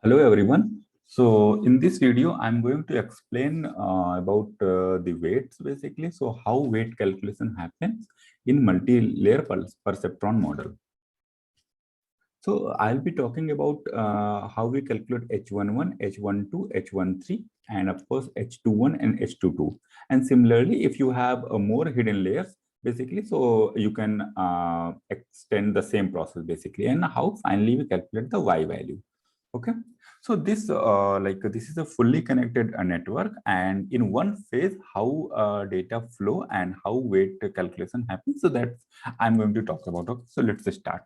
Hello everyone. So in this video, I'm going to explain about the weights basically. So how weight calculation happens in multi-layer perceptron model. So I'll be talking about how we calculate H11, H12, H13, and of course H21 and H22. And similarly, if you have more hidden layers, basically, so you can extend the same process basically, and how finally we calculate the Y value. Okay, so this is a fully connected network, and in one phase how data flow and how weight calculation happens. So that's I'm going to talk about. Okay, so let's start.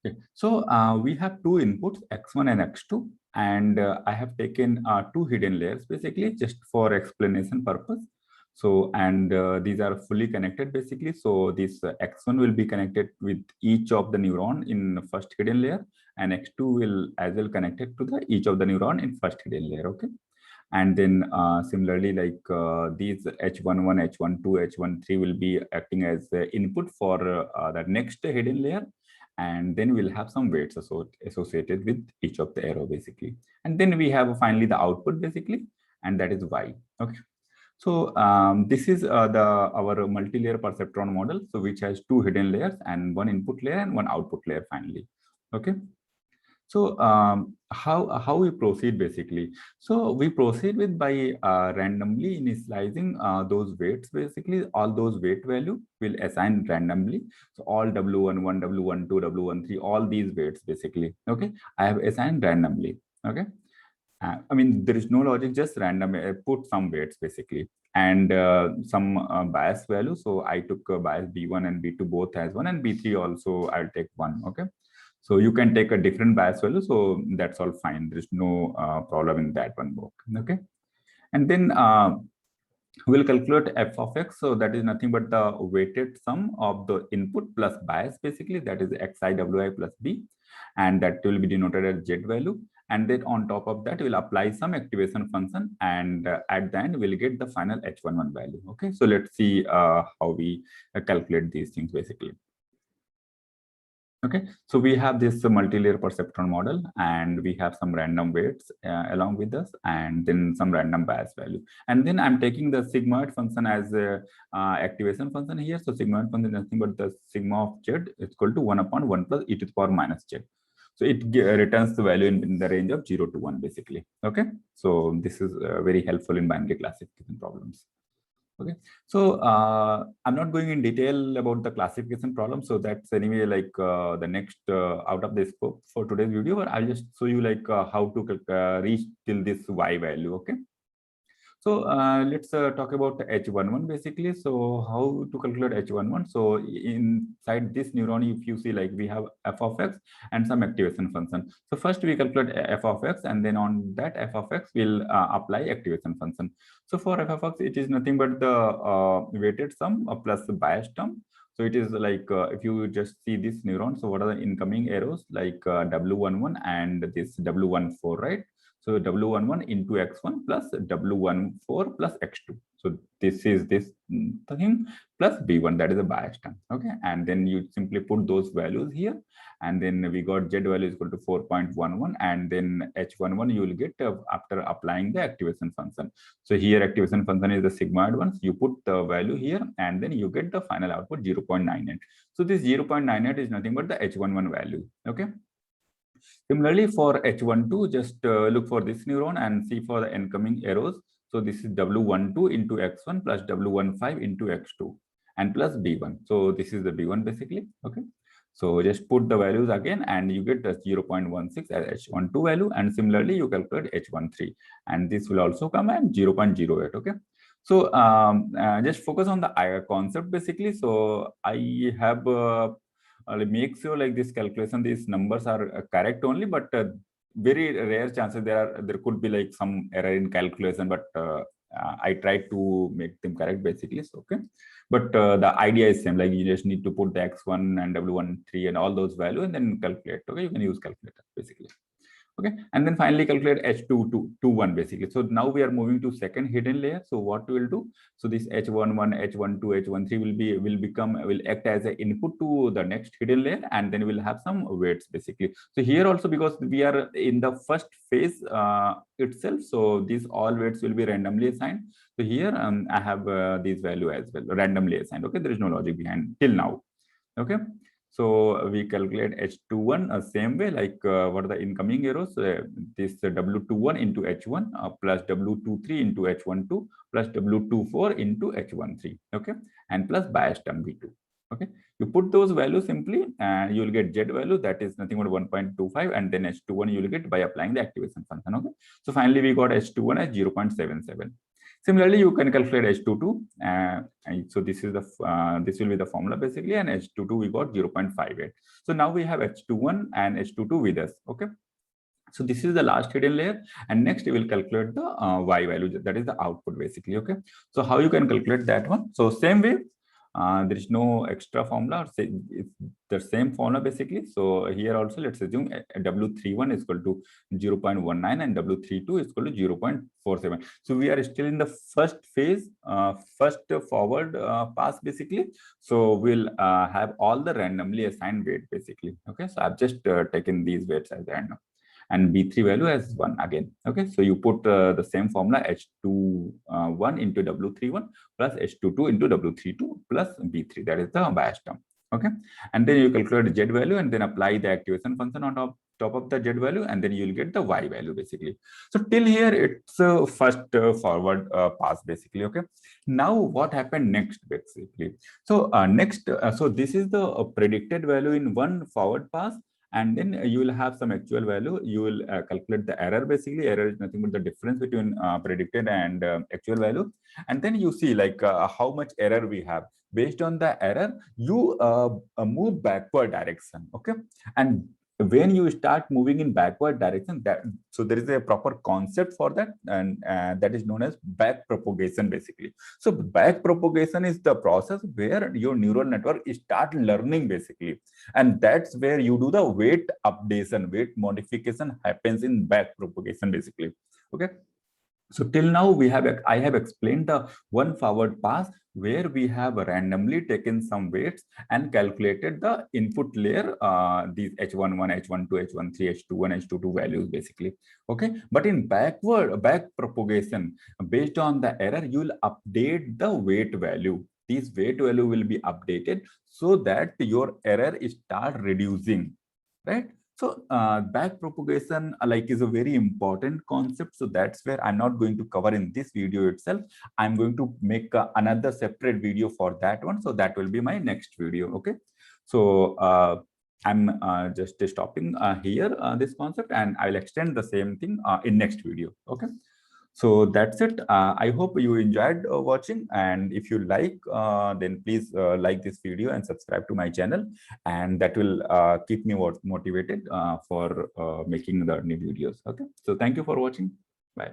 Okay, so we have two inputs, x1 and x2, and I have taken two hidden layers basically just for explanation purpose. So, and these are fully connected basically. So this x1 will be connected with each of the neuron in the first hidden layer, and x2 will as well connected to the each of the neuron in first hidden layer. Okay. And then similarly, like these H11, H12, H13 will be acting as the input for the next hidden layer. And then we'll have some weights associated with each of the arrow basically. And then we have finally the output basically, and that is Y. Okay. So this is our multi-layer perceptron model, so which has two hidden layers and one input layer and one output layer finally. Okay. So how we proceed basically? So we proceed with by randomly initializing those weights basically. All those weight value will assign randomly. So all W11, W12, W13, all these weights basically. Okay, I have assigned randomly. Okay. I mean, there is no logic, just random. I put some weights basically and some bias value. So I took bias B1 and B2 both as one, and B3 also I'll take one. Okay. So you can take a different bias value. So that's all fine. There's no problem in that one book. Okay. And then we'll calculate f of x. So that is nothing but the weighted sum of the input plus bias basically. That is xi wi plus b. And that will be denoted as z value. And then on top of that, we'll apply some activation function. And at the end, we'll get the final h11 value. Okay. So let's see how we calculate these things basically. Okay, so we have this multi-layer perceptron model, and we have some random weights along with us, and then some random bias value. And then I'm taking the sigmoid function as a activation function here. So sigmoid function is nothing but the sigma of z is equal to 1 upon 1 plus e to the power minus z. So it returns the value in the range of 0 to 1 basically. Okay, so this is very helpful in binary classification problems. Okay, so I'm not going in detail about the classification problem. So that's anyway like the next out of the scope for today's video, but I'll just show you like how to reach till this Y value. Okay. So let's talk about H11 basically. So how to calculate H11? So inside this neuron, if you see like we have f of x and some activation function. So first we calculate f of x, and then on that f of x we'll apply activation function. So for f of x, it is nothing but the weighted sum plus the bias term. So it is like if you just see this neuron, so what are the incoming arrows like W11 and this W14, right? So W11 into X1 plus W14 plus X2. So this is this thing plus B1, that is a bias term. Okay. And then you simply put those values here. And then we got Z value is equal to 4.11. And then H11 you will get after applying the activation function. So here activation function is the sigmoid one. So you put the value here and then you get the final output 0.98. So this 0.98 is nothing but the H11 value. Okay. Similarly, for H12, just look for this neuron and see for the incoming arrows. So this is W12 into X1 plus W15 into X2 and plus B1. So this is the B1 basically. Okay. So just put the values again and you get the 0.16 as H12 value. And similarly, you calculate H13. And this will also come at 0.08. Okay. So just focus on the concept basically. So I have make sure like this calculation, these numbers are correct only, but very rare chances there could be like some error in calculation, but I try to make them correct basically. So, okay, but the idea is same, like you just need to put the x1 and w13 and all those values and then calculate. Okay, you can use calculator basically. Okay, and then finally calculate H2 to 1 basically. So now we are moving to second hidden layer. So what we will do? So this H11, H12, H13 will act as an input to the next hidden layer, and then we'll have some weights basically. So here also, because we are in the first phase itself, so these all weights will be randomly assigned. So here I have these value as well, randomly assigned. Okay, there is no logic behind till now. Okay. So we calculate H21 same way, like what are the incoming arrows? This W21 into H1 plus W23 into H12 plus W24 into H13. Okay, and plus bias term V2. Okay, you put those values simply, and you will get Z value, that is nothing but 1.25, and then H21 you will get by applying the activation function. Okay, so finally we got H21 as 0.77. Similarly, you can calculate H22. So this is the this will be the formula basically, and H22 we got 0.58. So now we have H21 and H22 with us. Okay. So this is the last hidden layer, and next we will calculate the Y value, that is the output basically. Okay. So how you can calculate that one? So same way. There is no extra formula, it's the same formula basically. So here also let's assume W31 is equal to 0.19 and W32 is equal to 0.47. So we are still in the first phase, first forward pass basically. So we'll have all the randomly assigned weight basically. Okay, so I've just taken these weights as random, and B3 value as 1 again. Okay, so you put the same formula H21 into W31 plus H22 into W32 plus B3, that is the bias term. Okay, and then you calculate Z value and then apply the activation function on top of the Z value, and then you'll get the Y value basically. So till here it's first forward pass basically. Okay, now what happened next basically? So next, so this is the predicted value in one forward pass, and then you will have some actual value. You will calculate the error basically. Error is nothing but the difference between predicted and actual value, and then you see like how much error we have. Based on the error, you move backward direction. Okay, and when you start moving in backward direction, that so there is a proper concept for that, and that is known as back propagation basically. So back propagation is the process where your neural network start learning basically, and that's where you do the weight updation, weight modification happens in back propagation basically. Okay, so till now I have explained the one forward pass where we have randomly taken some weights and calculated the input layer, these H11, H12, H13, H21, H22 values basically. Okay, but in back propagation, based on the error, you will update the weight value. This weight value will be updated so that your error start reducing, right? So back propagation is a very important concept. So that's where I'm not going to cover in this video itself. I'm going to make another separate video for that one. So that will be my next video. Okay. So I'm just stopping here this concept, and I'll extend the same thing in next video. Okay. So that's it. I hope you enjoyed watching, and if you like, then please like this video and subscribe to my channel, and that will keep me motivated for making the new videos. Okay, so thank you for watching. Bye.